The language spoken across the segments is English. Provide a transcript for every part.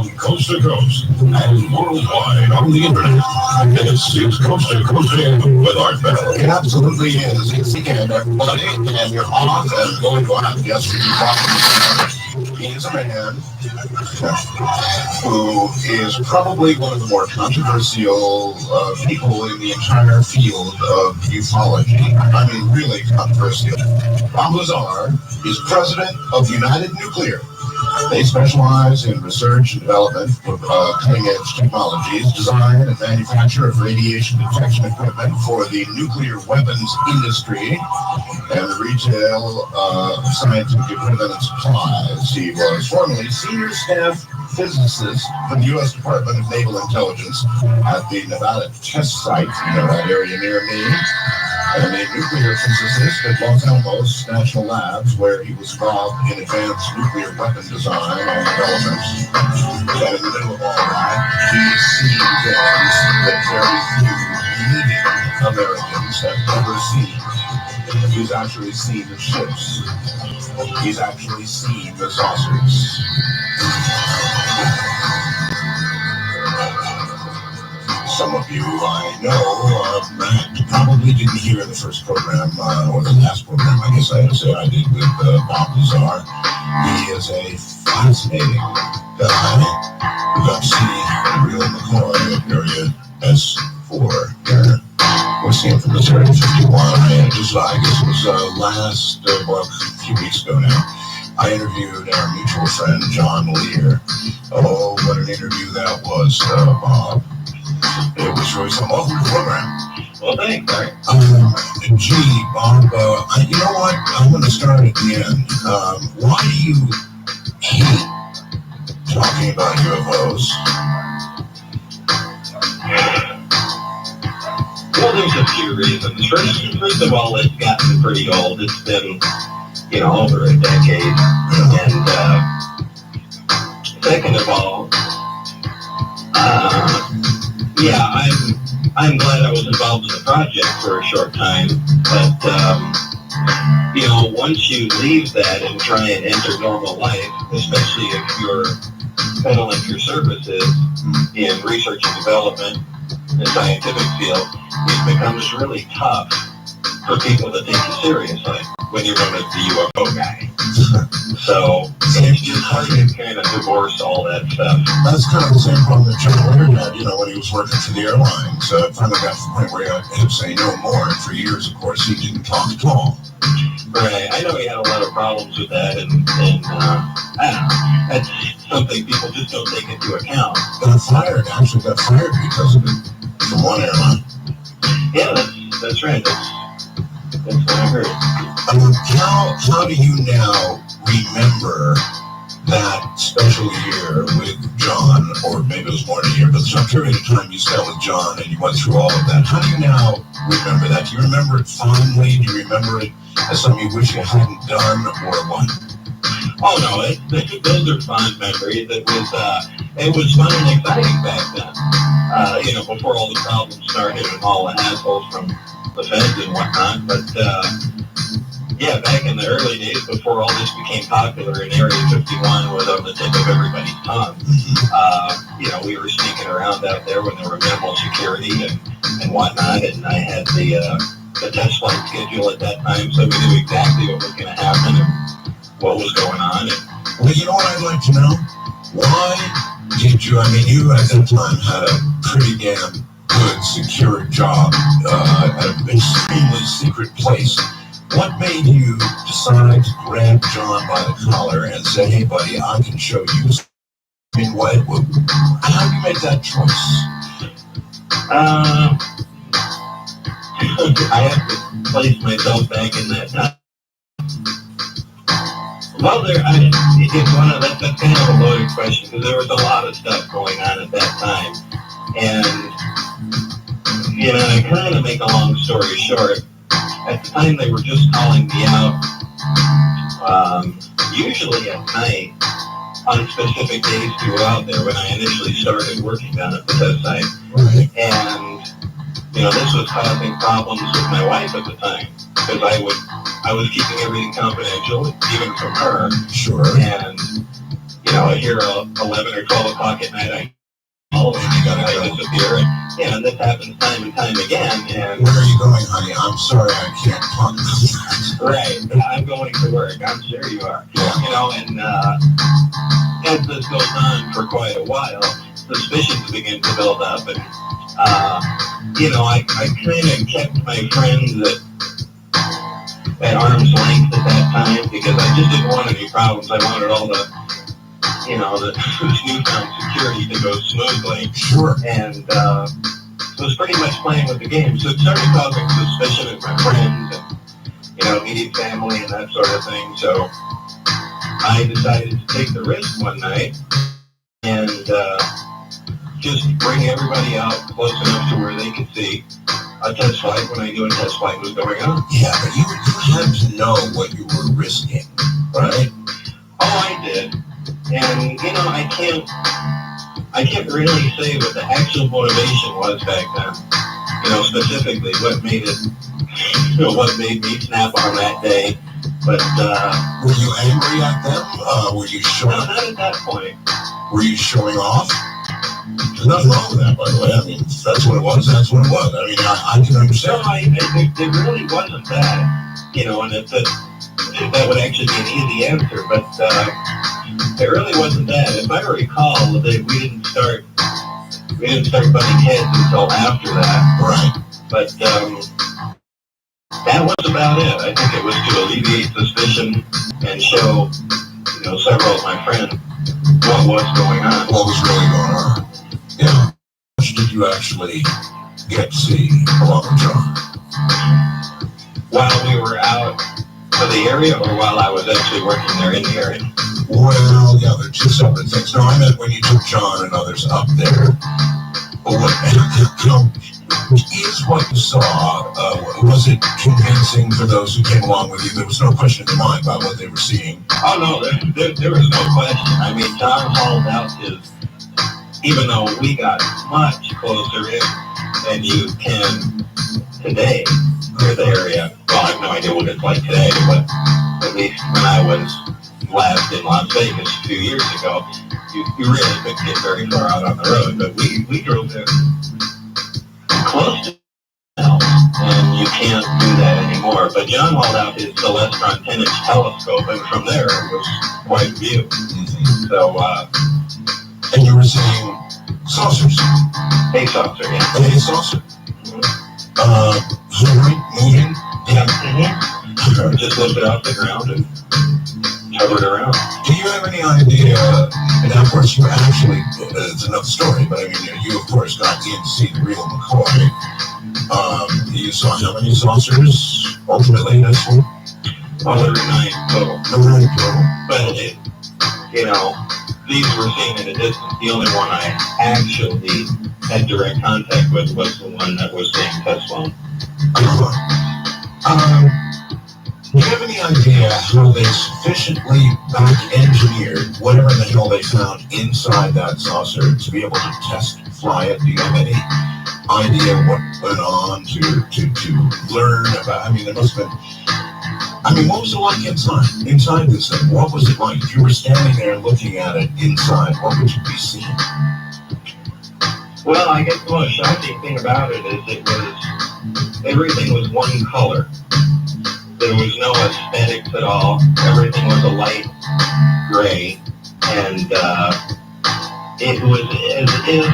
from coast to coast and worldwide on the internet. It's Coast to Coast with Art Bell. It absolutely is. It's the end, everybody, and you're on and going on. Yes, he's a man who is probably one of the more controversial people in the entire field of ufology. I mean, really controversial. Bob Lazar is president of United Nuclear. They specialize in research and development of cutting-edge technologies, design and manufacture of radiation detection equipment for the nuclear weapons industry and the retail of scientific equipment and supplies. He was formerly senior staff physicist for the U.S. Department of Naval Intelligence at the Nevada test site, that area near me, and a nuclear physicist at Los Alamos National Labs, where he was involved in advanced nuclear weapon design and development. And in the middle of all that, he's seen things that very few leading Americans have ever seen. He's actually seen the ships. He's actually seen the saucers. Some of you I know probably didn't hear the first program, or the last program, I guess I had to say I did with Bob Lazar. He is a fascinating guy. We got to see real McCoy at area S4 here. We're seeing from this area 51. I guess it was a few weeks ago now. I interviewed our mutual friend John Lear. Oh, what an interview that was, Bob. It was really some awful program. Well, thanks, Art. Gee, Bob, you know what? I'm going to start at the end. Why do you hate talking about UFOs? Well, there's a few reasons. First of all, it's gotten pretty old. It's been, over a decade. And second of all, I'm glad I was involved in the project for a short time, but, once you leave that and try and enter normal life, especially if you're peddling your services in research and development in the scientific field, it becomes really tough for people to take you seriously when you're known as the UFO guy. So it's just hard to kind of divorce all that stuff. That's kind of the same problem that John Lear had, when he was working for the airlines. Finally got to the point where he had to say no more, and for years, of course, he didn't talk at all. Right. I know he had a lot of problems with that, and I don't know. That's something people just don't take into account. Got fired because of it from one airline. Yeah, that's right. That's what I heard. How do you now remember that special year with John, or maybe it was more than a year, but some period of time you spent with John and you went through all of that? How do you now remember that? Do you remember it fondly? Do you remember it as something you wish you hadn't done, or what? Oh no, those are fond memories. It was fun and exciting back then. Before all the problems started and all the assholes from the feds and whatnot. But back in the early days, before all this became popular, and Area 51 was on the tip of everybody's tongue. We were sneaking around out there when there were minimal security and whatnot, and I had the test flight schedule at that time, so we knew exactly what was going to happen and what was going on. Well, you know what I'd like to know? Why did you, you at that time had a pretty damn good, secure job at an extremely secret place. What made you decide to grab John by the collar and say, hey, buddy, I can show you? How do you make that choice? I have to place myself back in that time. Well, that's kind of a loaded question, because there was a lot of stuff going on at that time. And, kind of make a long story short, at the time they were just calling me out, usually at night, on specific days to go out there when I initially started working down at the test site. Right. And, this was causing problems with my wife at the time, because I was keeping everything confidential, even from her. Sure. And, here 11 or 12 o'clock at night, I disappear. And this happens time and time again. And where are you going, honey? I'm sorry, I can't talk. Right. I'm going to work. I'm sure you are. Yeah. And as this goes on for quite a while, suspicions begin to build up. And, I kind of kept my friends at arm's length at that time because I just didn't want any problems. I wanted all the newfound security to go smoothly. Sure. And was pretty much playing with the game. So it started causing suspicion of my friends and, immediate family and that sort of thing. So I decided to take the risk one night and just bring everybody out close enough to where they could see a test flight when I knew a test flight was going on. Yeah, but you had to know what you were risking, right? Oh, I did. And, I can't really say what the actual motivation was back then. Specifically what made me snap on that day. But, were you angry at them? Were you showing? No, not at that point. Were you showing off? There's nothing wrong with that, by the way. I mean, that's what it was. That's what it was. I mean, I can understand. No, it really wasn't that. And that would actually be an easy answer, but it really wasn't that. If I recall, we didn't start butting heads until after that. Right. But that was about it. I think it was to alleviate suspicion and show, several of my friends what was going on. What was really going on? Yeah. How much did you actually get to see along with John? While we were out of the area, or while I was actually working there in the area? Well, yeah, they're two separate things. No, I meant when you took John and others up there. Is what you saw, was it convincing for those who came along with you? There was no question in your mind about what they were seeing. Oh, no, there was no question. I mean, John hauled out even though we got much closer in than you can today near the area. Well, I have no idea what it's like today, but at least when I was last in Las Vegas a few years ago, you really couldn't get very far out on the road. But we drove in close to now, and you can't do that anymore. But John hauled out his Celestron 10-inch telescope, and from there it was quite a view. Mm-hmm. So, and you were seeing saucers. A saucer, yeah. A saucer. Hovering, moving. Yeah. Mm-hmm. Just lifted off the ground and hovered around. Do you have any idea? And of course, you actually, it's another story, but I mean, you of course got in to see the real McCoy. You saw how many saucers ultimately? That's one? Well, there were 9 total. 9 total. But, these were seen at a distance. The only one I actually had direct contact with was the one that was seeing test flown. Do you have any idea how they sufficiently back-engineered whatever the hell they found inside that saucer to be able to test fly it? Do you have any idea what went on to learn about? I mean, there must have been. I mean, what was it like inside this thing? What was it like? If you were standing there looking at it inside, what would you be seeing? Well, I guess the most shocking thing about it is everything was one color. There was no aesthetics at all. Everything was a light gray, and it was as if,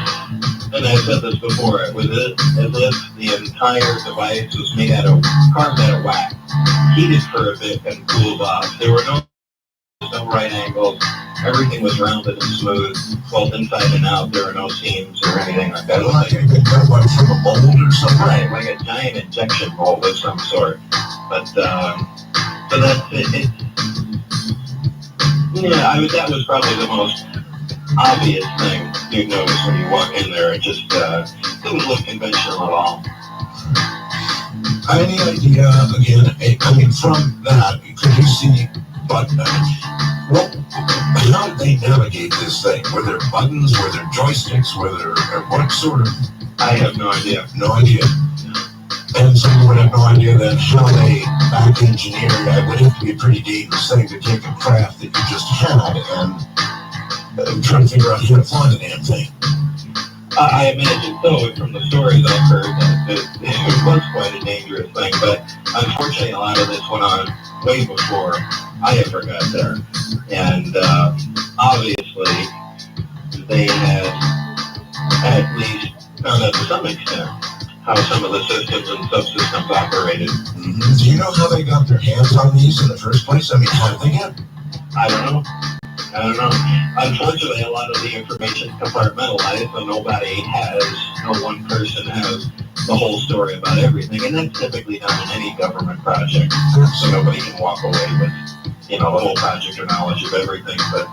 and I've said this before, it was as if the entire device was carved out of wax, heated for a bit and cooled off. There were no right angles. Everything was rounded and smooth, both inside and out. There were no seams or anything like that. Like it got one from a mold or something? Right, like a giant injection mold of some sort. But, so that's it. Yeah, that was probably the most obvious thing you'd notice when you walk in there. It just didn't look conventional at all. Any idea, again, I mean, from that, could you see, how did they navigate this thing? Were there buttons? Were there joysticks? What sort of? I have no idea. No idea. And so you would have no idea then how they back-engineered. It would have to be a pretty dangerous thing to take a craft that you just had and trying to figure out how to fly the damn thing. I imagine so, from the stories I've heard, that it was quite a dangerous thing, but unfortunately a lot of this went on way before I ever got there. And obviously they had at least found out to some extent how some of the systems and subsystems operated. Mm-hmm. Do you know how they got their hands on these in the first place? I mean, how did they get? I don't know. Unfortunately, a lot of the information is compartmentalized, so no one person has the whole story about everything, and that's typically done in any government project, so nobody can walk away with, the whole project or knowledge of everything. But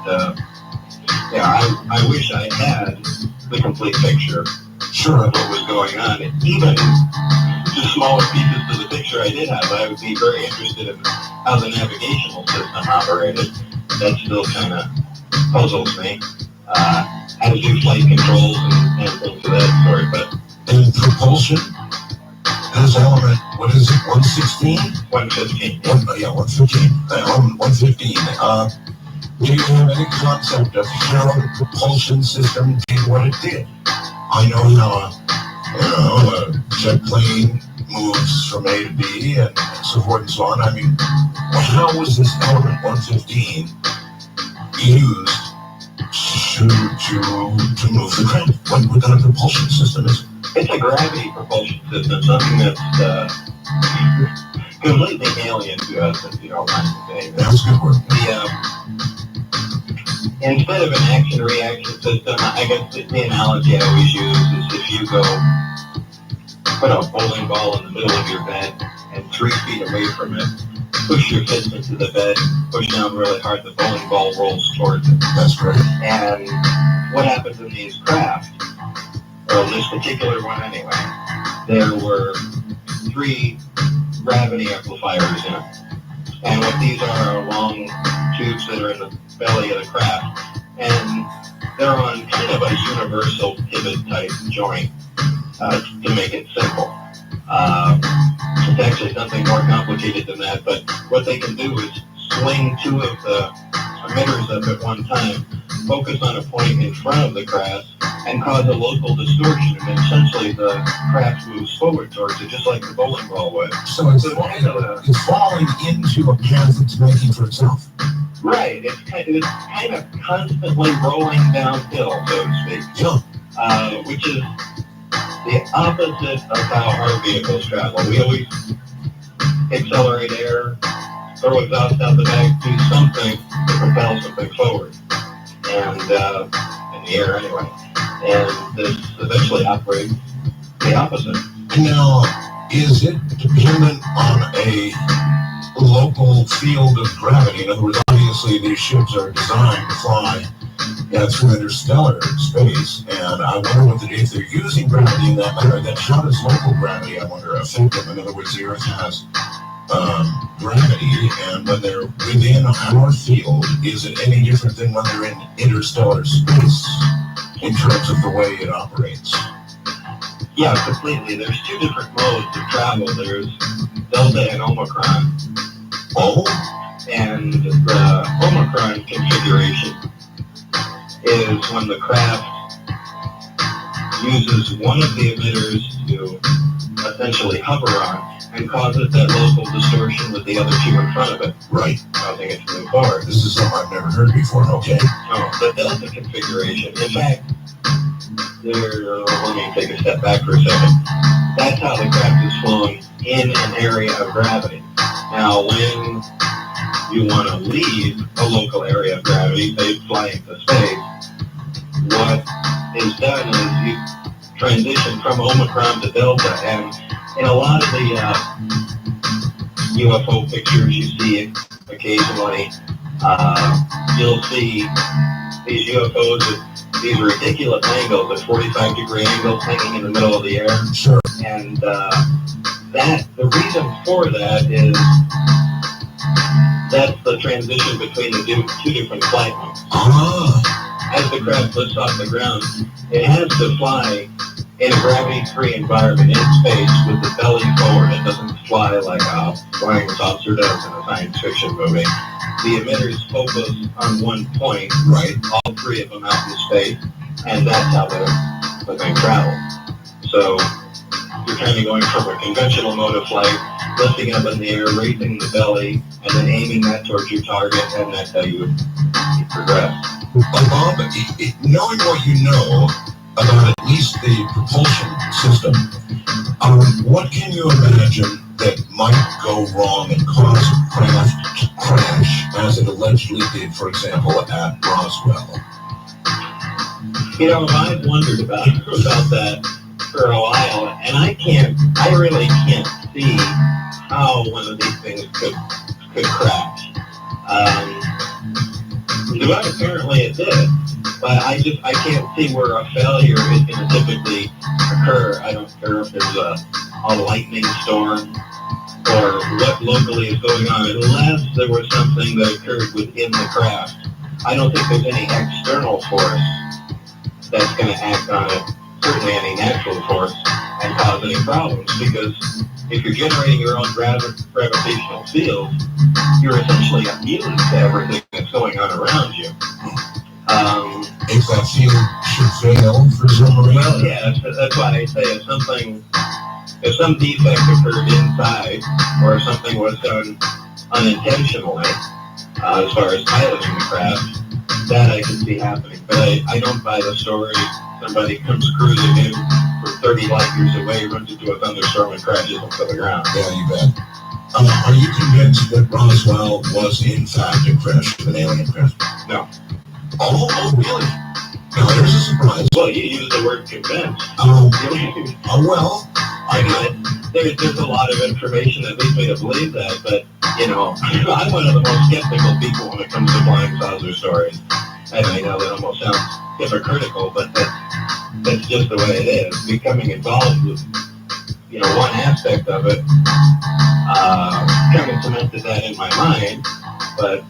I wish I had the complete picture of what was going on. Even just smaller pieces to the picture I did have, I would be very interested in how the navigational system operated. That still kind of puzzles me. How to do flight controls and things of that sort. But in propulsion, this element, what is it, 116? 115. 115. 115. Do you have any concept of how the propulsion system did what it did? I know how a jet plane moves from A to B and so forth and so on. I mean, how was this element 115 used to move the craft? What kind of propulsion system is it? It's a gravity propulsion system, something that's completely alien to us, if you don't mind me saying. That was good word. Instead of an action-reaction system, I guess the analogy I always use is if you go put a bowling ball in the middle of your bed and 3 feet away from it, push your fist into the bed, push down really hard, the bowling ball rolls towards it. That's right. And what happens in these craft, or this particular one anyway, there were 3 gravity amplifiers in it. And what these are long tubes that are in the belly of the craft, and they're on kind of a universal pivot type joint, to make it simple. It's actually something more complicated than that, but what they can do is swing 2 of the emitters up at one time, focus on a point in front of the craft, and cause a local distortion, and essentially the craft moves forward towards it, just like the bowling ball would. So it's falling into a path it's making for itself. Right, it's kind of constantly rolling downhill, so to speak. Yeah. Which is the opposite of how our vehicles travel. We always accelerate air, throw exhaust out the back, do something to propel something forward. And in the air anyway. And this eventually operates the opposite. Now, is it dependent on a local field of gravity? In other words, obviously these ships are designed to fly through interstellar space, and I wonder if they're using gravity in that manner, then how does local gravity, I wonder, affect them? In other words, the Earth has gravity, and when they're within our field, is it any different than when they're in interstellar space in terms of the way it operates? Yeah, completely. There's 2 different modes of travel. There's Delta and Omicron. Oh? And the Omicron configuration is when the craft uses one of the emitters to essentially hover on and causes that local distortion with the other 2 in front of it. Right. Causing it to move forward. This is something I've never heard before. Okay. No, the Delta configuration, in fact, let me take a step back for a second. That's how the craft is flown in an area of gravity. Now, when you want to leave a local area of gravity, say fly into space, what is done is you transition from Omicron to Delta, and in a lot of the UFO pictures you see occasionally, you'll see these UFOs with these ridiculous angles, at 45-degree angles hanging in the middle of the air. Sure. And the reason for that is that's the transition between the 2 different flight modes. As the craft lifts off the ground, it has to fly in a gravity-free environment in space with the belly forward. It doesn't fly like a flying saucer does in a science fiction movie. the emitters focus on one point, Right. all three of them out in space, and that's how the thing travels. So you're kind of going from a conventional mode of flight, lifting up in the air, raising the belly, and then aiming that towards your target, and that's how you progress. Bob, knowing what you know about at least the propulsion system, what can you imagine that might go wrong and cause a craft to crash, as it allegedly did, for example, at Roswell? You know, I've wondered about that for a while, and I really can't see how one of these things could crash. But apparently it did, but I can't see where a failure is going to typically occur. I don't care if there's a lightning storm or what locally is going on, unless there was something that occurred within the craft. I don't think there's any external force that's going to act on it, certainly any natural force, and cause any problems, because if you're generating your own gravitational field, you're essentially immune to everything that's going on around you. If that field should fail for some reason? Well, yeah, that's why I say if some defect occurred inside, or if something was done unintentionally, as far as piloting the craft, that I can see happening. But I don't buy the story. Somebody comes cruising in from 30 light years away, runs into a thunderstorm and crashes into the ground. Yeah, you bet. Are you convinced that Roswell was in fact a crash of an alien craft? No. Oh, really? Now, there's a surprise. Well, you use the word convinced. Well, there's a lot of information that leads me to believe that, but, you know, I'm one of the most skeptical people when it comes to flying saucer stories. And I know that almost sounds hypocritical, but that's just the way it is. Becoming involved with, you know, one aspect of it, kind of cemented that in my mind, but,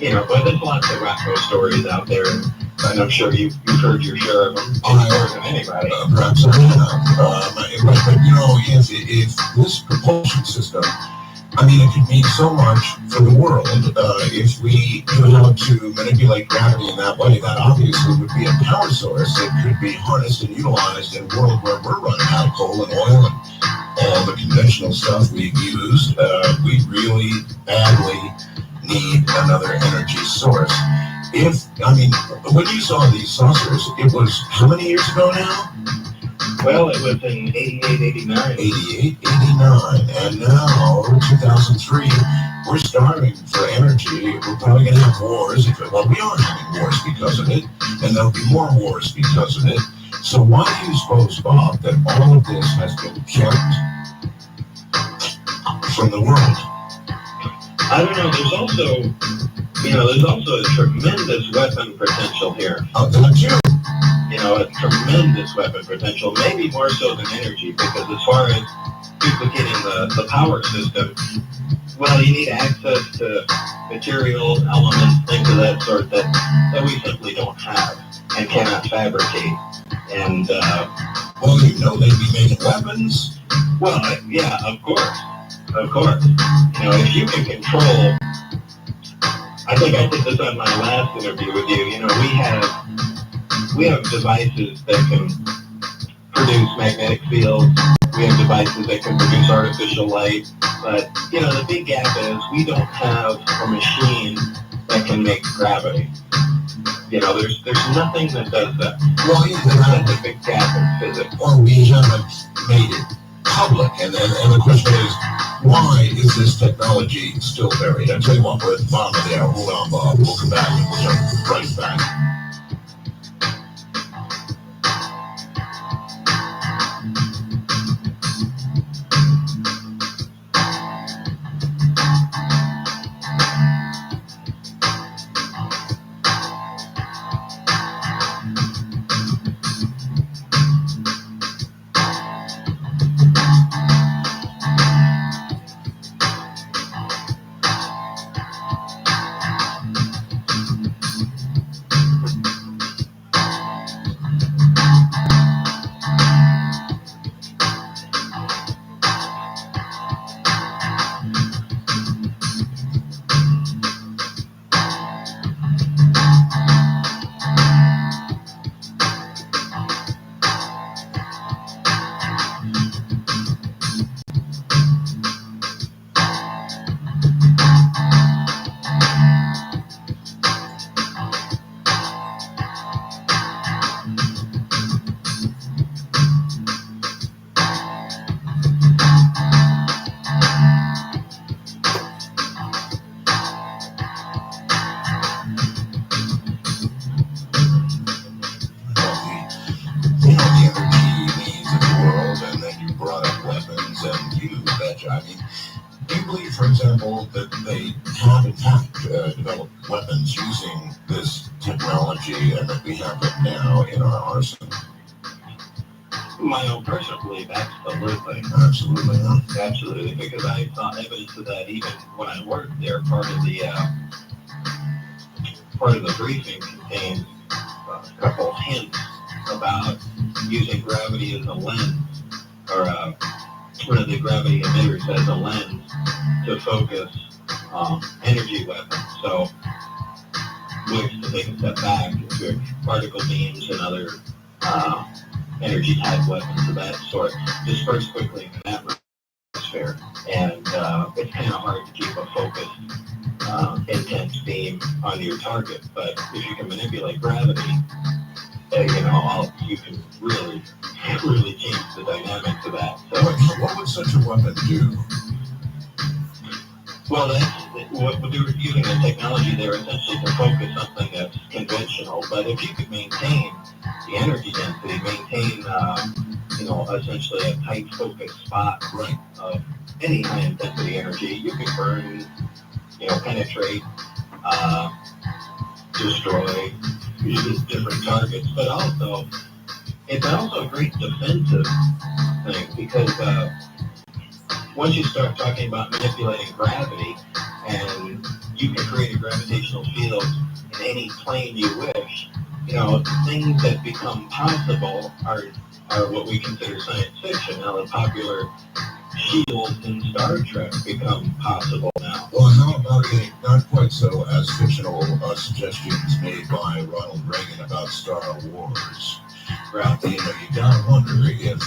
you know, but there's lots of wacko stories out there, and I'm sure you've heard your share of them, more than anybody. Perhaps I have. But, you know, if this propulsion system, I mean, it could mean so much for the world. If we knew how to manipulate gravity in that way, that obviously would be a power source that could be harnessed and utilized in a world where we're running out of coal and oil and all the conventional stuff we've used. We really badly need another energy source. When you saw these saucers, it was how many years ago now? Well, it was in 88, 89. 88, 89, and now, 2003, we're starving for energy. We're probably going to have wars. Well, we are having wars because of it, and there'll be more wars because of it. So why do you suppose, Bob, that all of this has been kept from the world? I don't know. There's also a tremendous weapon potential here. That too. You know, a tremendous weapon potential, maybe more so than energy, because as far as duplicating the power system, well, you need access to materials, elements, things of that sort that we simply don't have and cannot fabricate. And, well, you know, they'd be making weapons. Well, yeah, of course. Of course. You know, if you can control, I think I did this on my last interview with you, you know, we have devices that can produce magnetic fields. We have devices that can produce artificial light. But, you know, the big gap is we don't have a machine that can make gravity. You know, there's nothing that does that. Well, that's a big gap in physics. Or we haven't made it public. And the question is, why is this technology still buried? I tell you what, we're at the bottom of the hour. Hold on, Bob. We'll come back and we'll jump right back. get you. I mean, do you believe, for example, that they have in fact developed weapons using this technology and that we have it now in our arsenal? My own personal belief, absolutely. Absolutely, huh? Absolutely, because I saw evidence of that even when I worked there. Part of the briefing contained a couple hints about using gravity as a lens, or one of the gravity emitters as a lens to focus energy weapons. So, which, to take a step back, into particle beams and other energy type weapons of that sort disperse quickly in the atmosphere, and it's kind of hard to keep a focused, intense beam on your target. But if you can manipulate gravity, you can really change the dynamics of that. So, what would such a weapon do? well, that's what we're using the technology there essentially to focus something that's conventional. But if you could maintain the energy density, maintain, essentially a tight focused spot Right. of any high intensity energy, you could burn, penetrate, destroy different targets. But also, it's also a great defensive thing because once you start talking about manipulating gravity, and you can create a gravitational field in any plane you wish, things that become possible are what we consider science fiction. Now, the popular shields in Star Trek become possible now. Well, how about a not quite so as fictional suggestions made by Ronald Reagan about Star Wars? Right. You gotta wonder if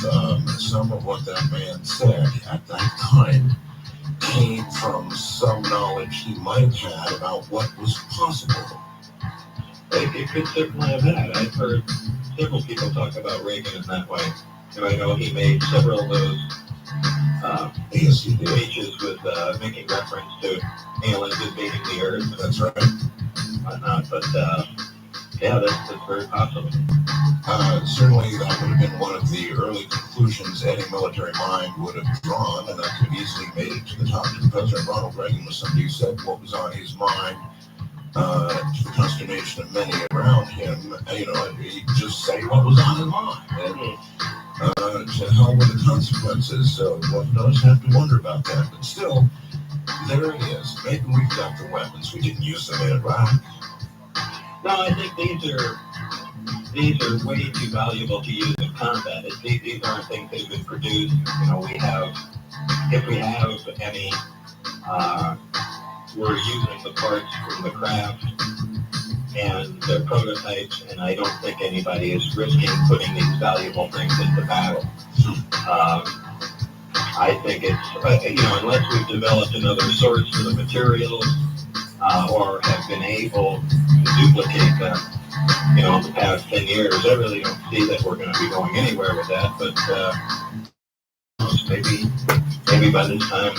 some of what that man said at that time came from some knowledge he might have had about what was possible. It could certainly have that. I've heard several people talk about Reagan in that way. And I know he made several of those Yes, he did. speeches with making reference to aliens invading the Earth. That's right. Whatnot. But yeah, that's very possible. Certainly, that would have been one of the early conclusions any military mind would have drawn, and that could have easily made it to the top. President Ronald Reagan was somebody who said what was on his mind, to the consternation of many around him. He'd just say what was on his mind, and to hell with the consequences. So one does have to wonder about that. But still, there it is. Maybe we've got the weapons. We didn't use them in Iraq. No, I think these are way too valuable to use in combat. These aren't things that have been produced. If we have any, we're using the parts from the craft and the prototypes, and I don't think anybody is risking putting these valuable things into battle. I think it's, unless we've developed another source for the materials, or have been able to duplicate them, in the past 10 years, I really don't see that we're going to be going anywhere with that. But maybe by this time,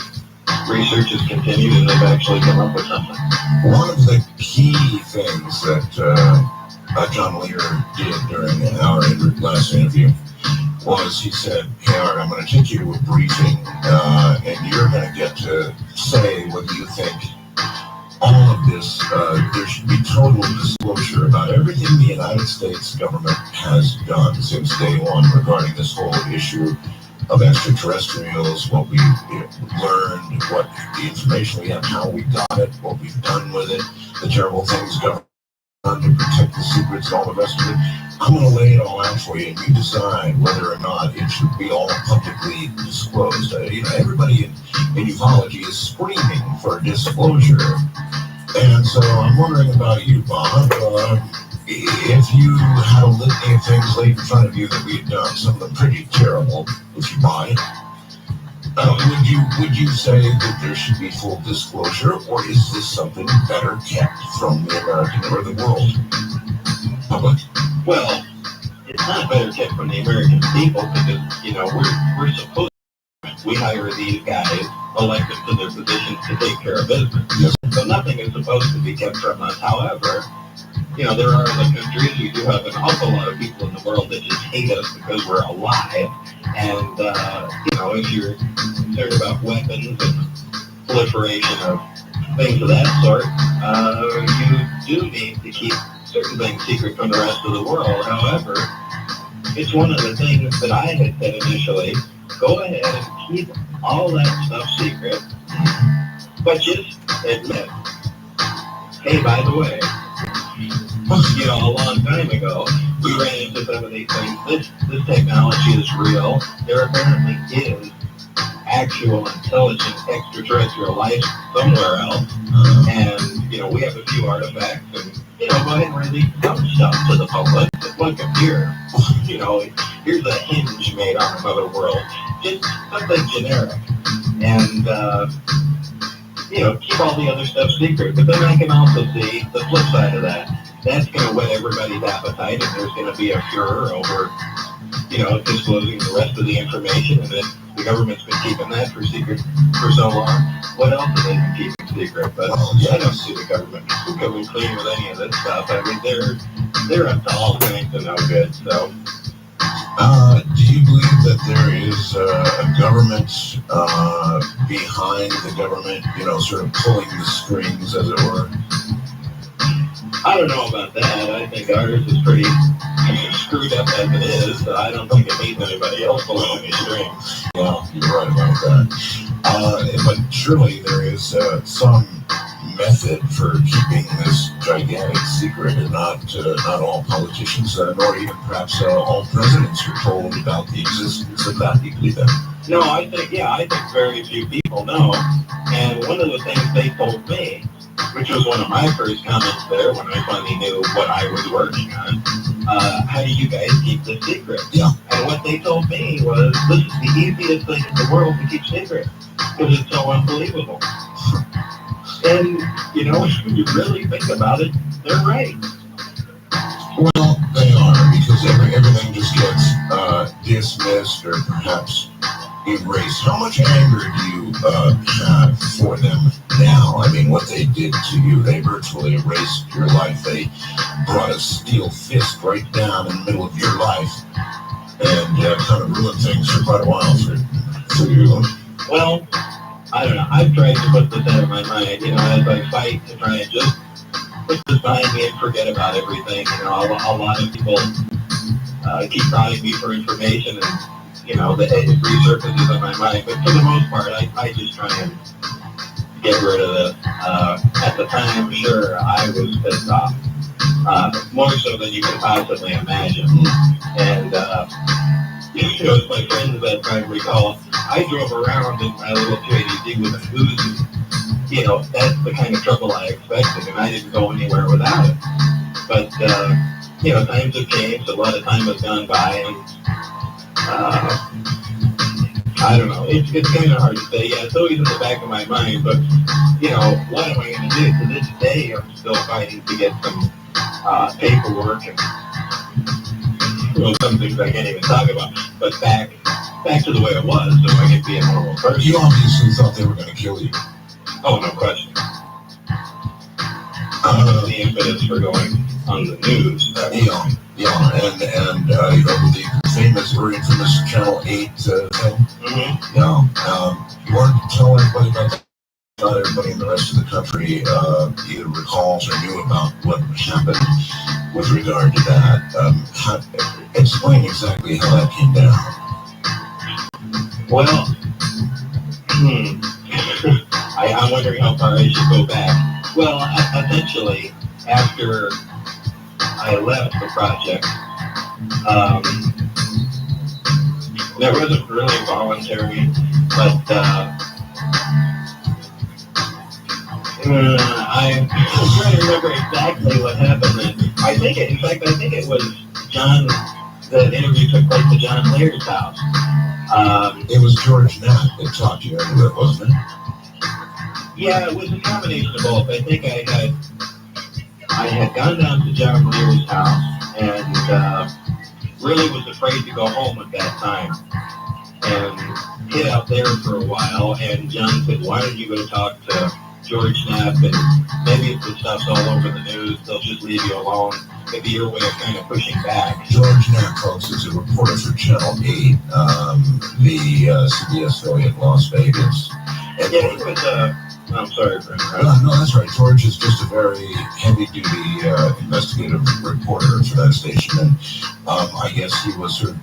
research has continued and they've actually come up with something. One of the key things that John Lear did during our last interview was he said, "Hey, Art, I'm going to take you to a briefing, and you're going to get to say what you think. All of this, there should be total disclosure about everything the United States government has done since day one regarding this whole issue of extraterrestrials, what we've learned, what the information we have, how we got it, what we've done with it, the terrible things government done to protect the secrets and all the rest of it. I'm going to lay it all out for you, and you decide whether or not it should be all publicly disclosed." Everybody in ufology is screaming for disclosure. And so I'm wondering about you, Bob. If you had a litany of things laid in front of you that we had done, some of them pretty terrible, if you buy it, would you say that there should be full disclosure, or is this something better kept from the American or the world public? Well, it's not better kept from the American people because, we're supposed to. We hire these guys, elect them to their positions to take care of business. Yes. So nothing is supposed to be kept from us. However, there are other countries. We do have an awful lot of people in the world that just hate us because we're alive. And, if you're concerned about weapons and proliferation of things of that sort, you do need to keep certain things secret from the rest of the world. However, it's one of the things that I had said initially, go ahead and keep all that stuff secret, but just admit, hey, by the way, a long time ago, we ran into some of these things. This technology is real. There apparently is actual intelligent extraterrestrial life somewhere else. And, we have a few artifacts and, go ahead and release some stuff to the public. Just look up here. Here's a hinge made on another world. Just something generic. And, keep all the other stuff secret. But then I can also see the flip side of that. That's going to whet everybody's appetite, and there's going to be a furor over, disclosing the rest of the information, and then the government's been keeping that for secret for so long. What else have they been keeping secret? But I don't see the government coming clean with any of this stuff. I mean, they're up to all kinds of no good. So, do you believe that there is a government behind the government, sort of pulling the strings, as it were? I don't know about that. I think ours is pretty screwed up as it is, so I don't think it needs anybody else pulling any strings. Well, you're right about that. But surely there is some method for keeping this gigantic secret, and not all politicians, nor even perhaps all presidents are told about the existence of that. Do you believe that? No, I think very few people know. And one of the things they told me, which was one of my first comments there when I finally knew what I was working on, how do you guys keep this secret? Yeah. And what they told me was, this is the easiest thing in the world to keep secret, because it's so unbelievable. And, when you really think about it, they're right. Well, they are, because everything just gets dismissed or perhaps erased. How much anger do you have for them now? I mean, what they did to you, they virtually erased your life. They brought a steel fist right down in the middle of your life and kind of ruined things for quite a while for you. Well, I don't know. I've tried to put this out of my mind, as I fight to try and just put this behind me and forget about everything. A lot of people keep prodding me for information, and it resurfaces in my mind. But for the most part, I just try and get rid of this. At the time, sure, I was pissed off. More so than you can possibly imagine. And, as my friends that try to recall, I drove around in my little 280Z with an Uzi. That's the kind of trouble I expected, and I didn't go anywhere without it. But, times have changed. A lot of time has gone by, and I don't know. It's kind of hard to say. Yeah, it's always in the back of my mind, but, what am I going to do? To this day, I'm still fighting to get some paperwork and some things I can't even talk about. But back to the way it was, so I can be a normal person. You obviously thought they were going to kill you. Oh, no question. The impetus for going on the news. And the famous or infamous Channel 8 thing. Mm-hmm. You wanted to tell everybody about that. Not everybody in the rest of the country either recalls or knew about what happened with regard to that. Explain exactly how that came down. Well, I'm wondering how far I should go back. Well, essentially, after I left the project, that wasn't really voluntary, but I'm trying to remember exactly what happened then. I think it was John. The interview took place at John Layer's house. It was George Knapp that talked you into it, wasn't it? Yeah, it was a combination of both. I think I had gone down to John Lear's house and really was afraid to go home at that time and hid out there for a while. And John said, "Why don't you go talk to George Knapp, and maybe if the stuff's all over the news, they'll just leave you alone. Maybe your way of kind of pushing back. George Knapp, folks, is a reporter for Channel 8, the CBS affiliate in Las Vegas. And Yeah, he was, I'm sorry for interrupting. no, that's right. George is just a very heavy-duty investigative reporter for that station, and I guess he was sort of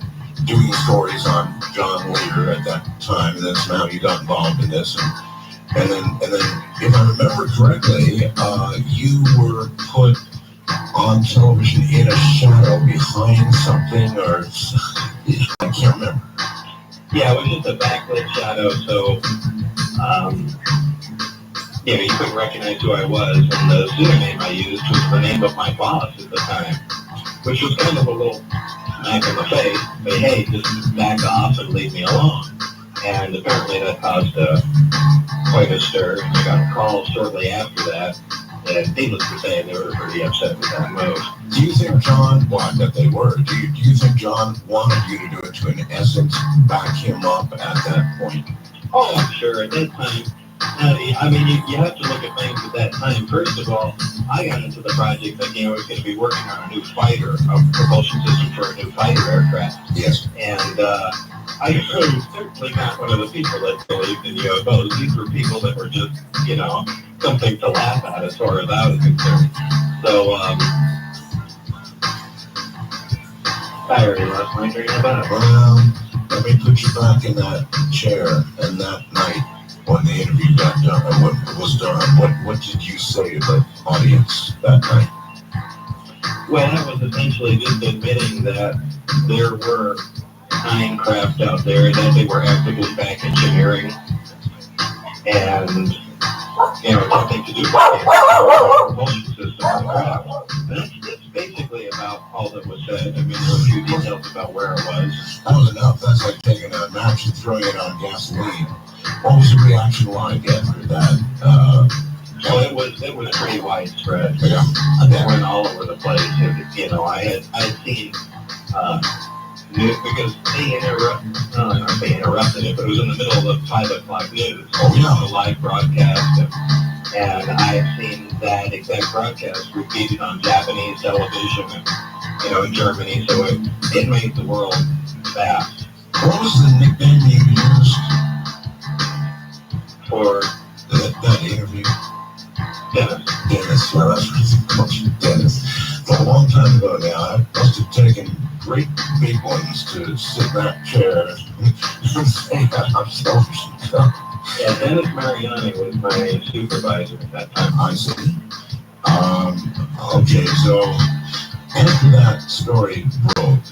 doing stories on John Lear at that time, and then somehow he got involved in this, and then, if I remember correctly, you were put on television in a shadow behind something, or I can't remember. Yeah, it was just a backlit shadow, so you couldn't recognize who I was, and the pseudonym I used was the name of my boss at the time, which was kind of a little smack in the face, but hey, just back off and leave me alone. And apparently that caused quite a stir, and I got a call shortly after that, and needless to say, they were pretty upset with that move. Do you think John, well, that they were, do you think John wanted you to do it to, in essence, back him up at that point? Oh, I'm sure. At that time, I mean, you have to look at things at that time. First of all, I got into the project thinking I was going to be working on a new fighter, a propulsion system for a new fighter aircraft. Yes. And I was certainly not one of the people that believed in UFOs. These were people that were just, something to laugh at as far as I was concerned. So, I already lost my train of thought. Well, let me put you back in that chair, and that night, when the interview got done, when it was done, what did you say to the audience that night? Well, I was essentially just admitting that there were kind craft out there, that they were actively back engineering, and attempting to do something with the propulsion system of the craft. That's basically about all that was said. I mean, there were a few details about where it was. That was enough. That's like taking a match and throwing it on gasoline. What was the reaction like after that? So it was pretty widespread. Yeah, It went all over the place. I had seen news because they interrupted it, but it was in the middle of the 5 o'clock news. Oh, yeah. The live broadcast, and I had seen that exact broadcast repeated on Japanese television and in Germany. So it made the world fast. What was the nickname you used For that interview? Dennis. Dennis, yeah, that's what it's called, Dennis. It's a long time ago now. I must have taken great big ones to sit in that chair and say that I'm selfish and stuff. Yeah, Dennis Mariani was my supervisor at that time. I see. Okay, so after that story broke,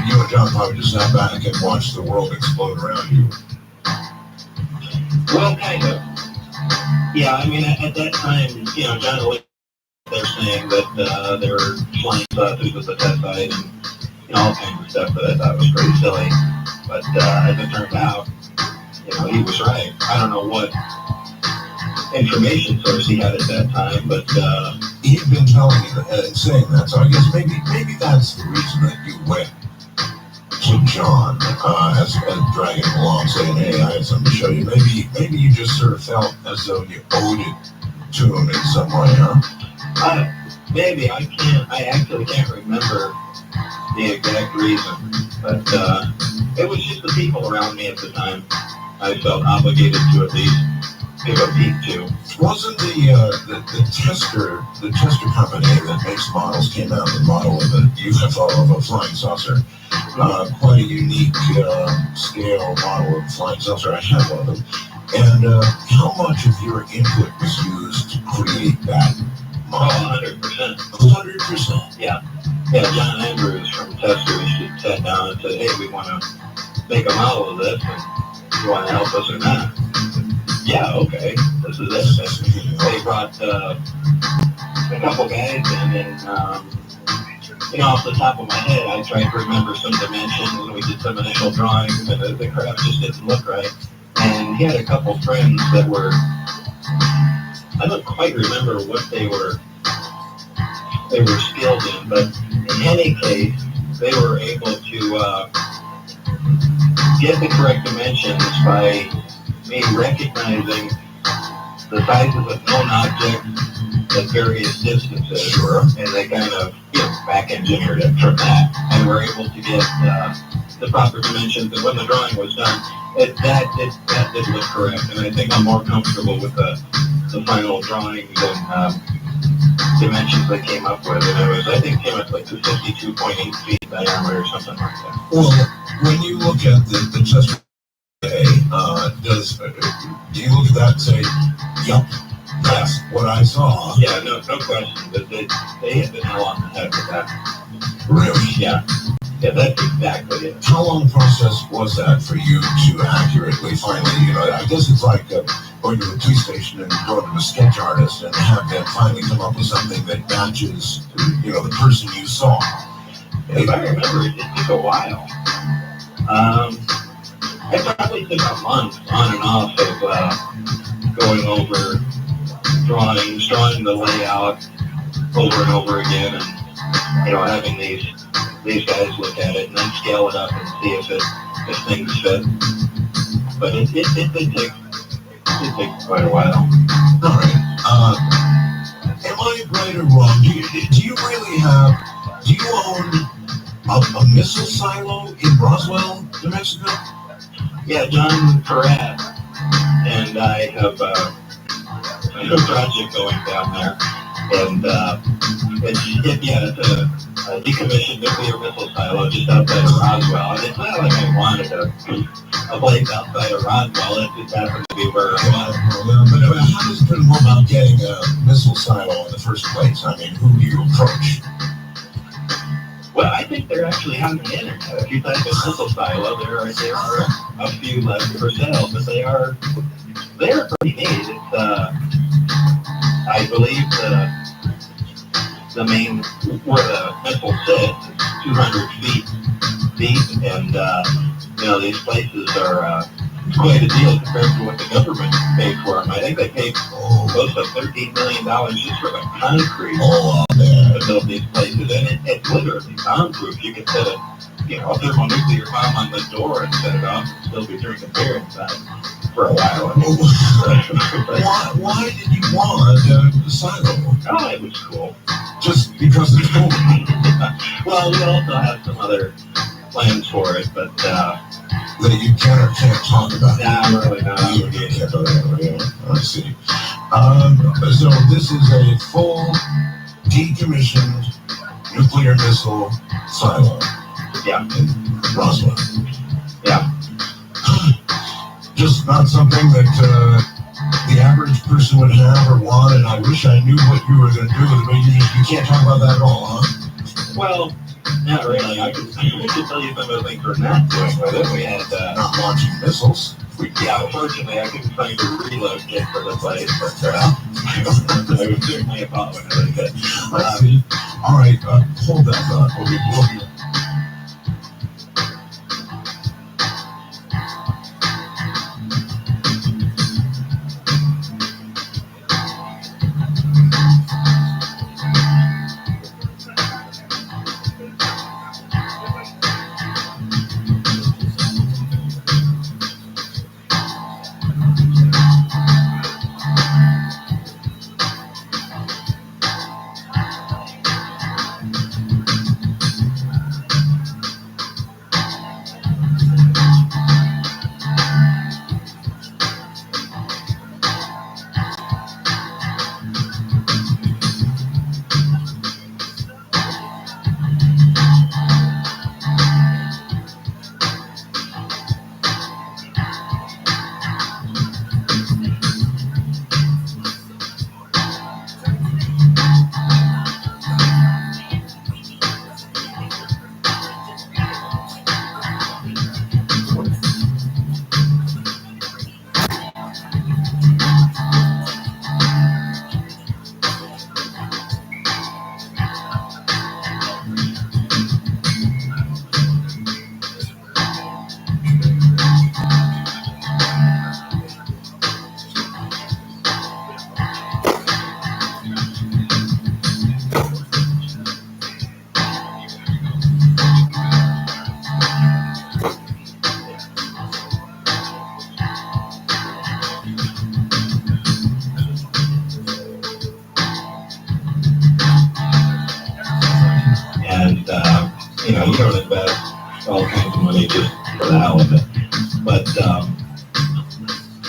you and John probably just sat back and watched the world explode around you. Well, kind of. Yeah, I mean, at that time, John and Lee, they're saying that they were flying saucers at the test site and all kinds of stuff that I thought was pretty silly. But as it turned out, he was right. I don't know what information source he had at that time, but he had been telling you and saying that. So I guess maybe that's the reason that you went to John as dragging him along, saying, "Hey, I had something to show you." Maybe you just sort of felt as though you owed it to him in some way, huh? Maybe I actually can't remember the exact reason, but it was just the people around me at the time I felt obligated to at least give a peek to. Wasn't the tester company that makes models came out the model of a UFO of a flying saucer, quite a unique scale model of a flying saucer. I had one of them. And how much of your input was used to create that model? 100%. 100%. Yeah. Yeah, John Andrews from Testers just sat down and said, "Hey, we want to make a model of this, and you want to help us or not?" Yeah, okay, this is it. And they brought a couple guys in, and off the top of my head, I tried to remember some dimensions, and we did some initial drawings, and the craft just didn't look right. And he had a couple friends that were, I don't quite remember what they were skilled in, but in any case, they were able to get the correct dimensions by me recognizing the sizes of known objects at various distances. Sure. And they kind of, back engineered it from that. And we're able to get the proper dimensions. And when the drawing was done, that did look correct. And I think I'm more comfortable with the final drawings and dimensions they came up with. And I think came up like to 52.8 feet diameter or something like that. Well, when you look at the test, do you look at that and say, "Yup, that's what I saw"? Yeah, no question. But they hit the nail on the head with that. Really? Yeah, that's exactly it. How long a process was that for you to accurately, finally, I guess it's like going to a police station and going to a sketch artist and have them finally come up with something that matches, the person you saw. If I remember, it took a while. It probably took a month on and off of going over drawing the layout over and over again, and having these guys look at it and then scale it up and see if things fit. But it did take quite a while. All right. Am I right or wrong? Do you own a missile silo in Roswell, New Mexico? Yeah, John Peratt and I have a project going down there, and it's a decommissioned nuclear missile silo just outside of Roswell. And it's not like I wanted a place outside of Roswell. It just happened to be where I was. But how does it go about getting a missile silo in the first place? I mean, who do you approach? Well, I think they're actually on the internet. If you type in missile silo, there are a few left for sale, but they are pretty neat. It's I believe the main where the missile sits is 200 feet deep, and these places are quite a deal compared to what the government paid for them. I think they paid close to $13 million just for the concrete to build these places, and it's literally soundproof. You can set a thermonuclear bomb on the door and set it off and still be drinking beer inside for a while. Why did you want the silo? Oh, it was cool. Just because it's cool? Well, we also have some other plans for it, but that you can or can't talk about. Nah, really not. You can't talk about it. I see. So this is a full decommissioned nuclear missile silo. Yeah. In Roswell. Yeah. Just not something that the average person would have or want, and I wish I knew what you were going to do with it, but you can't talk about that at all, huh? Well, not really. I could tell you some of the things we're not doing with it. We had not launching missiles. Unfortunately, I couldn't find a reload kit for the place, but I would certainly apologize. I see. All right, hold that thought. We'll be you don't invest all kinds of money just for the hell of it. But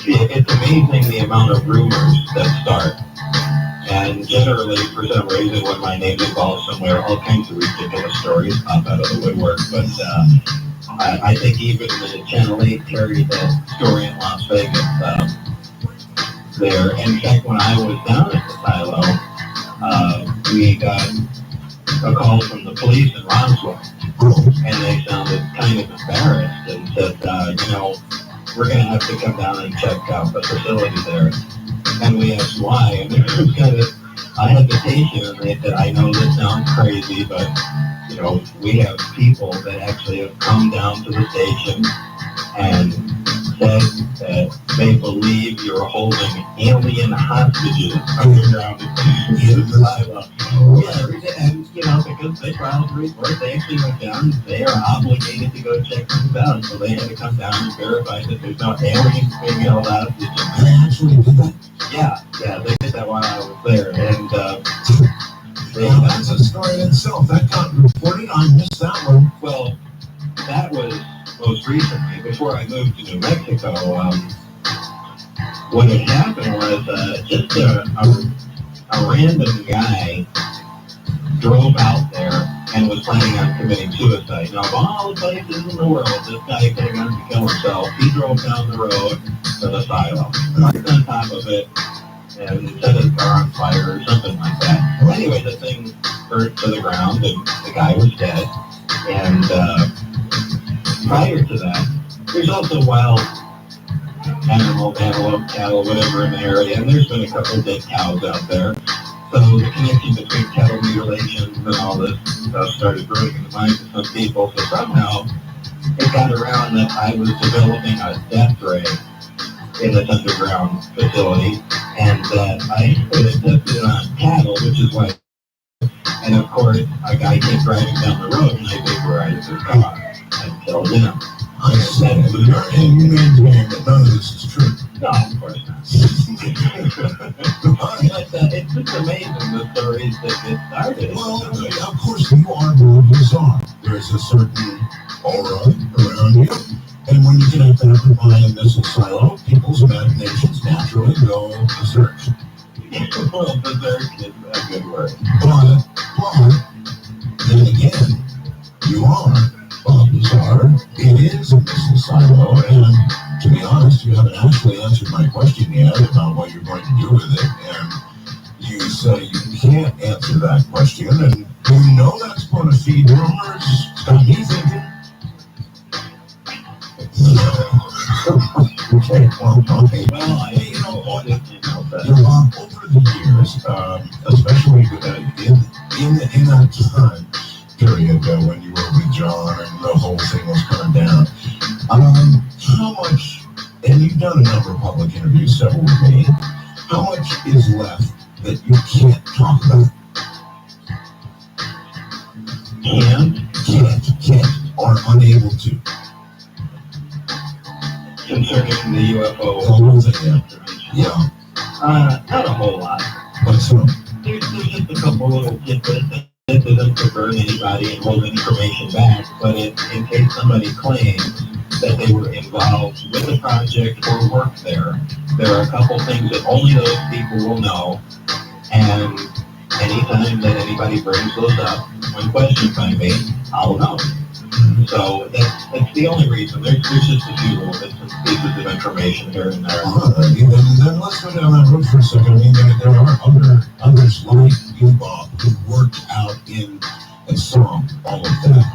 it's amazing the amount of rumors that start. And generally, for some reason, when my name's involved somewhere, all kinds of ridiculous stories pop out of the woodwork. But I think even the Channel 8 carried that story in Las Vegas there. In fact, when I was down at the silo, we got a call from the police in Roswell, and they sounded kind of embarrassed and said, we're going to have to come down and check out the facility there. And we asked why, and there was kind of a hesitation, and they said, I know this sounds crazy, but, we have people that actually have come down to the station and said that they believe you're holding alien hostages underground in the silo. Yeah, and, because they filed a report, they actually went down, they are obligated to go check things out, so they had to come down and verify that there's no aliens being held hostages. They actually did that? Yeah, they did that while I was there, and that's a story in itself. That got reported. I missed that one. Well, that was most recently, before I moved to New Mexico. What had happened was just a random guy drove out there and was planning on committing suicide. Now, of all the places in the world this guy could have gone to kill himself, he drove down the road to the silo, parked on top of it, and set his car on fire or something like that. Well, anyway, the thing burnt to the ground, and the guy was dead. And prior to that, there's also wild animals, antelope, cattle, whatever in the area, and there's been a couple of dead cows out there. So the connection between cattle mutilations and all this stuff started growing in the minds of some people. So somehow it got around that I was developing a death ray in this underground facility, and that I could have tested on cattle, which is why. And of course, a guy came driving down the road, and I vaporized his car and killed him. I said, and you maintain that none of this is true. No, of course not. But it's just amazing the stories that get started. Well, of course, you are Bell Lazar. There's a certain aura around you. And when you get out there to buy a missile silo, people's imaginations naturally go berserk. Well, berserk is a good word. But, then again, you are Bob Lazar. It is a missile silo, and to be honest, you haven't actually answered my question yet about what you're going to do with it, and you say you can't answer that question, and you know that's going to feed rumors. It's got me thinking. Okay, okay. Well, Over the years, especially in that time period when you were with John and the whole thing was coming down, how much, and you've done a number of public interviews, several with me, how much is left that you can't talk about? Can't, or unable to? Concerning the UFO information. Yeah. Not a whole lot. But some. There's just a couple little tidbits that doesn't burn anybody and hold information back, but in case somebody claims that they were involved with the project or work there are a couple things that only those people will know, and anytime that anybody brings those up when questioned by me, I'll know. So that's the only reason. There's just a few little bits and pieces of information here and there. Then let's go down that road for a second. I mean, there are others like you, Bob, who worked out in and saw all of that.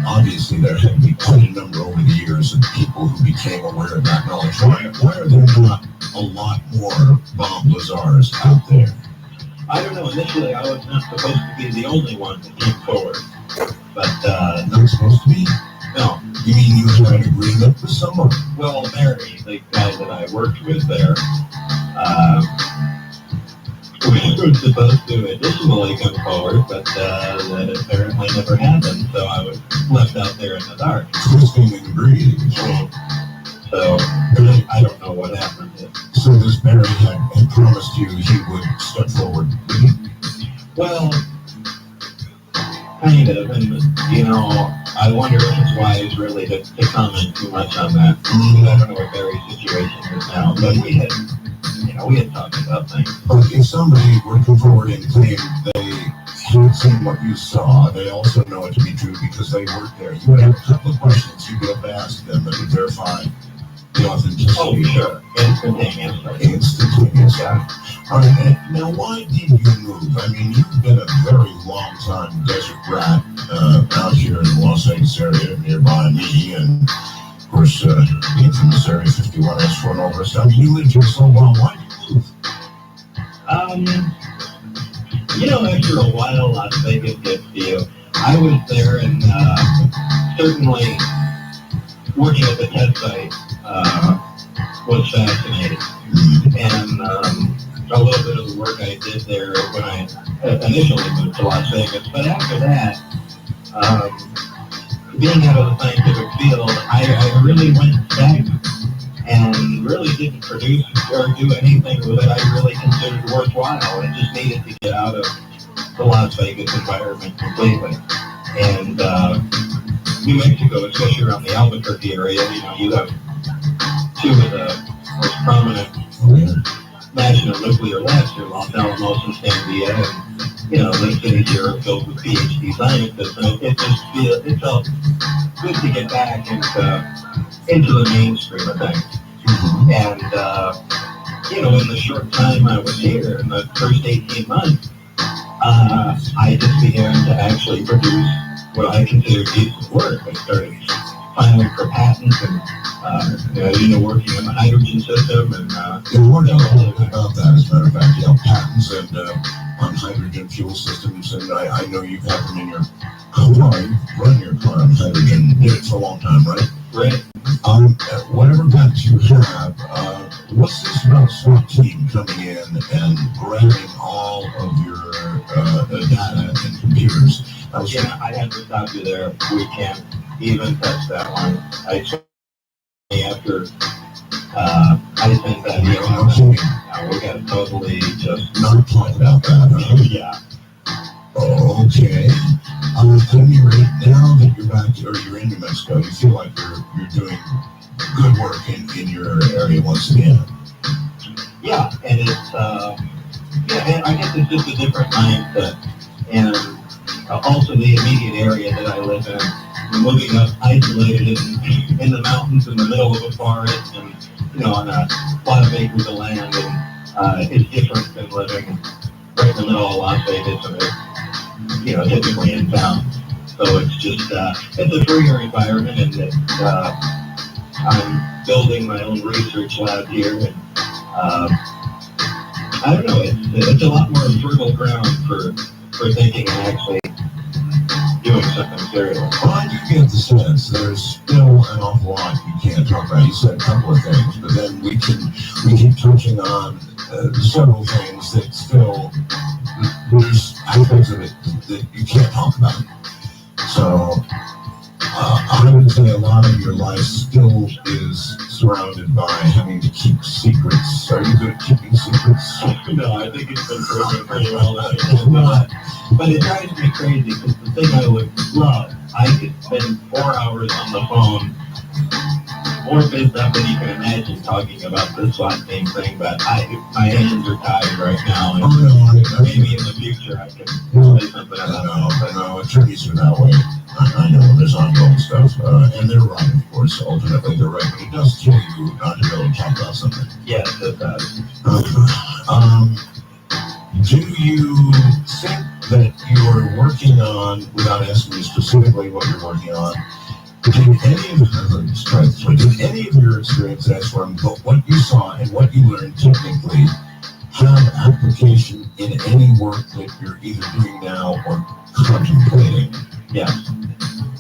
Obviously, there had to be quite a number over the years of people who became aware of that knowledge. Why are there not a lot more Bob Lazars out there? I don't know. Initially, I was not supposed to be the only one that came forward. But, not supposed to be? No. You mean you had an agreement with someone? Well, Mary, the guy that I worked with there, was supposed to additionally come forward, but that apparently never happened, so I was left out there in the dark. Twisting and breathing. So, I don't know what happened. So this Barry had promised you he would step forward. Well, Kind of, and I wonder if it's wise really to comment too much on that. I don't know what Barry's situation is now, but we had talked about things. But if somebody were to come forward and claim they had seen what you saw, they also know it to be true because they worked there. You would have a couple of questions you could have asked them that would verify the authenticity. Oh, sure. Instantaneously. Instantaneous. All right. Now, why did you move? I mean, you've been a very long time desert rat out here in the Los Angeles area nearby me, and of course, the infamous Area 51 S4 and all the rest. I mean, you lived here so long. Why did you move? After a while, Las Vegas gets to you. I was there, and certainly working at the test site was fascinating. And a little bit of the work I did there when I initially moved to Las Vegas. But after that, being out of the scientific field, I really went stagnant and really didn't produce or do anything that I really considered worthwhile. I just needed to get out of the Las Vegas environment completely. And New Mexico, especially around the Albuquerque area, you have two of the most prominent national nuclear labs here, Los Alamos and San Diego, and the cities here are filled with PhD scientists, and it felt good to get back into the mainstream of things. And in the short time I was here, in the first 18 months, I just began to actually produce what I consider decent work. I started filing for patents and working on the hydrogen system, and we're going to talk about that, as a matter of fact. Patents and on hydrogen fuel systems, and I know you've had them in your car. You run your car on hydrogen. Did it for a long time, right? Right. Whatever patents you have, what's this about SWAT team coming in and grabbing all of your data and computers? I have to stop you there. We can't even touch that one. After I sent that email, we got to totally just not talk about that. Yeah. Okay. At any rate, now that you're back, or you're in New Mexico, you feel like you're doing good work in your area once again. Yeah, and it's and I guess it's just a different mindset, and also the immediate area that I live in. Moving up isolated in the mountains in the middle of a forest, and on a lot of acres of land, and it's different than living right in the middle of Las Vegas, and typically in town. So it's just it's a freer environment, and I'm building my own research lab here, and I don't know, it's a lot more fertile ground for thinking and actually doing something serious. Well, I do get the sense there's still an awful lot you can't talk about. You said a couple of things, but then we keep touching on several things that still, there's aspects of it that you can't talk about. So I would say a lot of your life still is surrounded by having to keep secrets. Are you good at keeping secrets? No, I think it's been proven pretty well that it's not. But it drives me crazy because the thing I would love, I could spend 4 hours on the phone, more busy up than you can imagine, talking about this SWAT team thing, but my hands are tied right now. And maybe in the future I can say something about it. No, attorneys are that way. I know there's ongoing stuff, and they're right, of course. Ultimately, they're right, but it does kill you not to be able to talk about something. Yes, it does. Do you think that you are working on, without asking you specifically what you're working on, did any of your experiences from what you saw and what you learned technically have application in any work that you're either doing now or contemplating? Yes.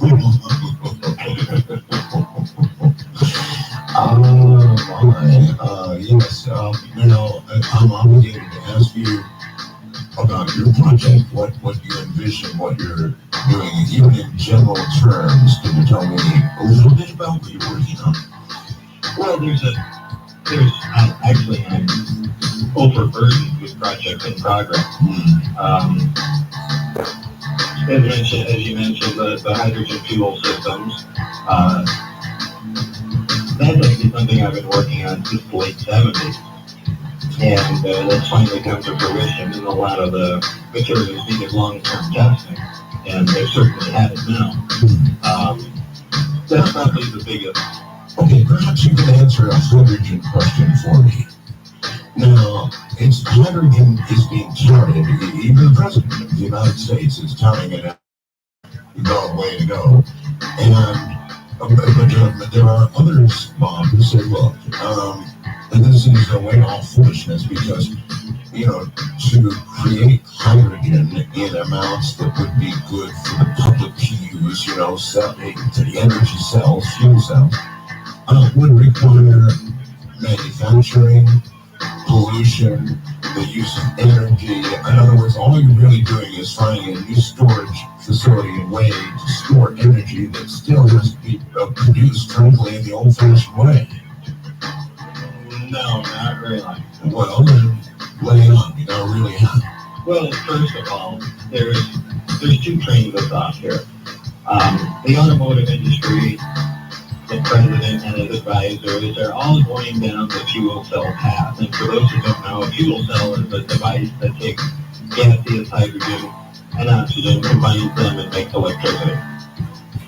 Yes. I'm obligated to ask you about your project, what you envision, what you're doing, even in general terms. Can you tell me a little bit about what you're working on? Well, I'm overburdened with projects in progress. as you mentioned, the hydrogen fuel systems. That's actually something I've been working on since the late 70s. And that's finally come to fruition in a lot of the materials needed long-term testing. And they certainly have it now. That's probably the biggest. Okay, perhaps you can answer a hydrogen question for me. Now, it's hydrogen is being touted. Even the president of the United States is touting it as the way to go. But there are others, Bob, who say, look, and this is a way off foolishness because, to create hydrogen in amounts that would be good for the public to use, selling to the energy cells, fuel cells, would require manufacturing, pollution, the use of energy. In other words, all you're really doing is finding a new storage facility and way to store energy that still has to be produced, frankly, in the old-fashioned way. No, not really. Well, then, lay it on me. Now, really how? Well, first of all, there's two trains of thought here. The automotive industry, the president and his advisors are all going down the fuel cell path. And for those who don't know, a fuel cell is a device that takes gaseous hydrogen and oxygen, combines them, and makes electricity.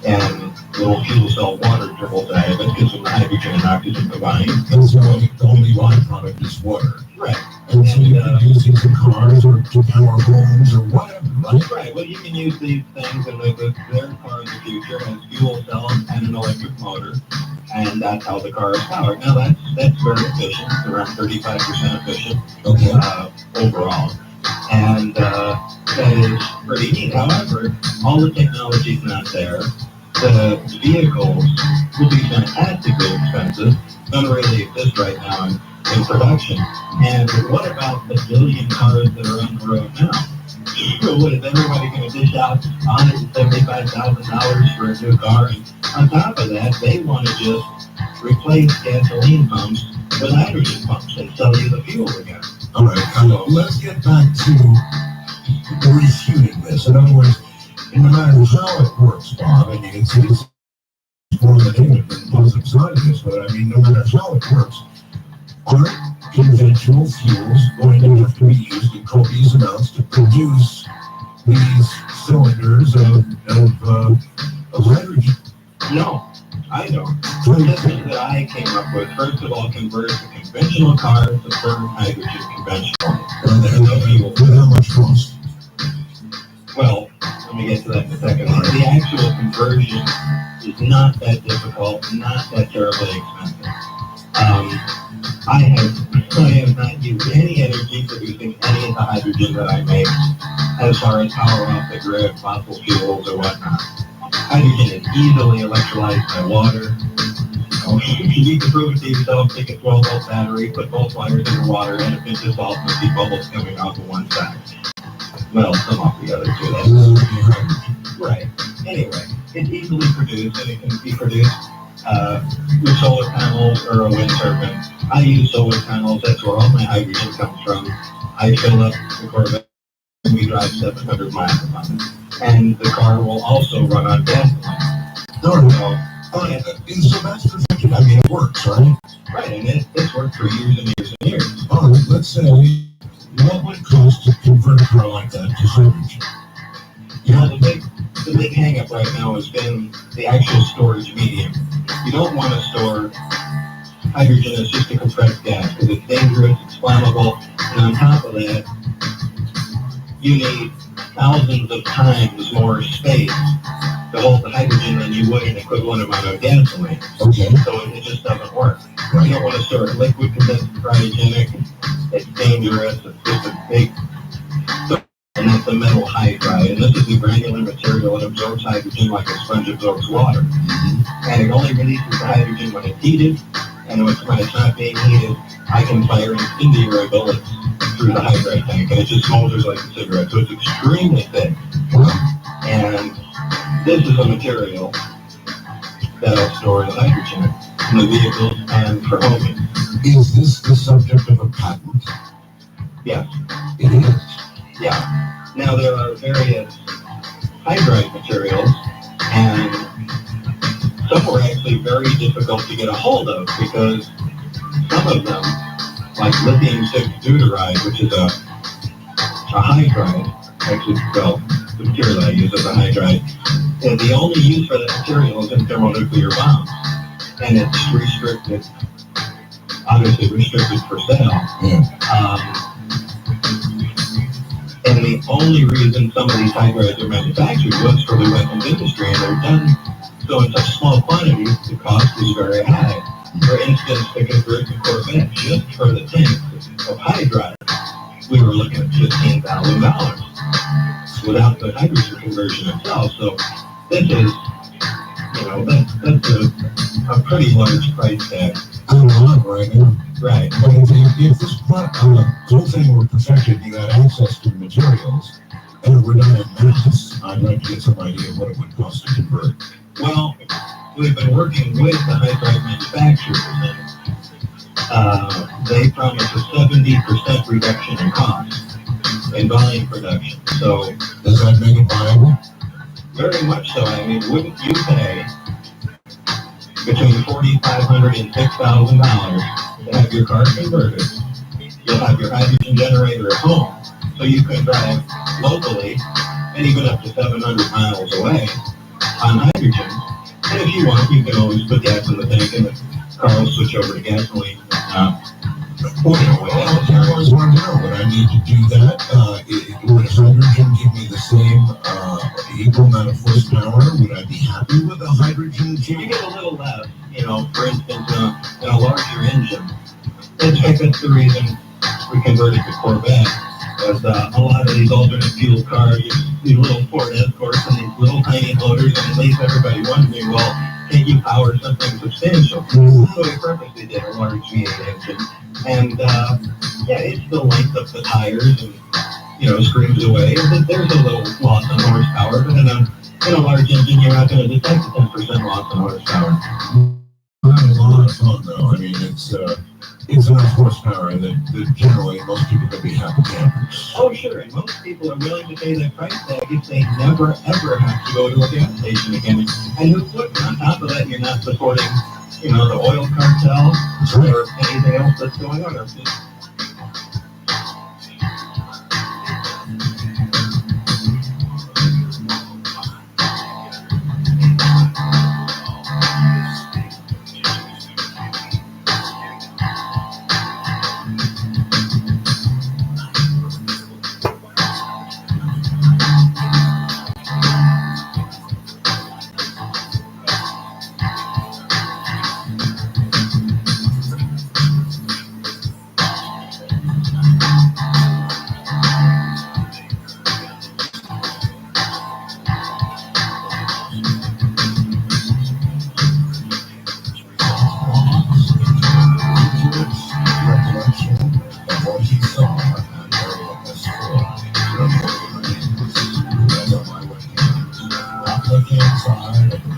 And little fuel cell water dribbles out of it, gives them the hydrogen and oxygen combined. And so the only byproduct is water. Right. And so you can use these in cars or to power homes or whatever, right? Right. Well, you can use these things in their car in the future as fuel cells and an electric motor, and that's how the car is powered. Now, that's very efficient, around 35% efficient overall. And that is pretty neat. However, all the technology's not there. The vehicles will be fantastically expensive, don't really exist right now in production. And what about the billion cars that are on the road now? What, is everybody going to dish out $175,000 for a new car? And on top of that, they want to just replace gasoline pumps with hydrogen pumps and sell you the fuel again. All right, let's get back to refuting this. In other words, no matter how it works, Bob, and you can see this more than negative than positive side of this, but I mean, no matter how it works, aren't conventional fuels going to have to be used in copious amounts to produce these cylinders of hydrogen? No, I don't. The system that I came up with, first of all, converts a conventional car to burn hydrogen conventionally. And how much cost? Well, let me get to that in a second. The actual conversion is not that difficult, not that terribly expensive. I have not used any energy producing any of the hydrogen that I make as far as power off the grid, fossil fuels, or whatnot. Hydrogen is easily electrolyzed by water. You need to prove it to yourself, take a 12-volt battery, put both wires in the water, and a pinch of salt, and see bubbles coming off of one side. Well, some off the other too. Right. Anyway, it's easily produced, and it can be produced with solar panels or a wind turbine. I use solar panels. That's where all my hydrogen comes from. I fill up the Corvette, and we drive 700 miles on it. And the car will also run on gasoline. So that's perfection. I mean, it works, right? Right, and it's worked for years and years and years. All right, let's say, what would it cost to convert a car like that to hydrogen? The big hang-up right now has been the actual storage medium. You don't want to store hydrogen as just a compressed gas because it's dangerous, it's flammable, and on top of that, you need thousands of times more space to hold the hydrogen than you would an equivalent amount of gasoline. Okay. So it just doesn't work. Right. You don't want to store liquid condensed cryogenic. It's dangerous. It's just a big... And that's the metal hydride. And this is the granular material that absorbs hydrogen like a sponge absorbs water. And it only releases the hydrogen when it's heated. And when it's not being heated, I can fire incendiary bullets through the hydride tank. And it just smolders like a cigarette. So it's extremely thick. And this is a material that'll store the hydrogen in the vehicles and for homing. Is this the subject of a patent? Yes. It is. Yeah. Now there are various hydride materials, and some were actually very difficult to get a hold of because some of them, like lithium 6 deuteride, which is a hydride, actually, well, the material I use is a hydride, and the only use for that material is in thermonuclear bombs, and it's restricted, obviously restricted for sale. And the only reason some of these hydrides are manufactured was for the weapons industry, and they're done so in such small quantities, the cost is very high. For instance, to convert the Corvette just for the tank of hydride, we were looking at $15,000 without the hydrogen conversion itself. So this is, that's a pretty large price tag. Going on right now. Right. But if this whole thing were perfected, you had access to the materials, and it were done in mass, I'd like to get some idea of what it would cost to convert. Well, we've been working with the hydride manufacturers, and they promise a 70% reduction in cost in volume production. So does that make it viable? Very much so. I mean, wouldn't you pay between $4,500 and $6,000 to have your car converted? You'll have your hydrogen generator at home, so you can drive locally and even up to 700 miles away on hydrogen. And if you want, you can always put gas in the tank and the car will switch over to gasoline. I always wanted to know, would I need to do that? Would hydrogen give me the same equal amount of horsepower? Would I be happy with a hydrogen You engine? get a little less, for instance, in a larger engine. In fact, that's the reason we converted to Corvette. Because a lot of these alternate fuel cars, these little Ford Escorts and these little tiny motors, and it leaves everybody wondering, well, can you power something substantial? So we purposely did a large V8 engine. And, it's the length of the tires and, screams away. And there's a little loss in horsepower, but in a large engine, you're not going to detect a 10% loss in horsepower. Having a lot of fun, though. I mean, it's enough horsepower that generally most people can be happy campers. Oh, sure, and most people are willing to pay that price tag if they never, ever have to go to a gas station again. And who wouldn't? On top of that, you're not supporting, the oil cartel or anything else that's going on. Inside of the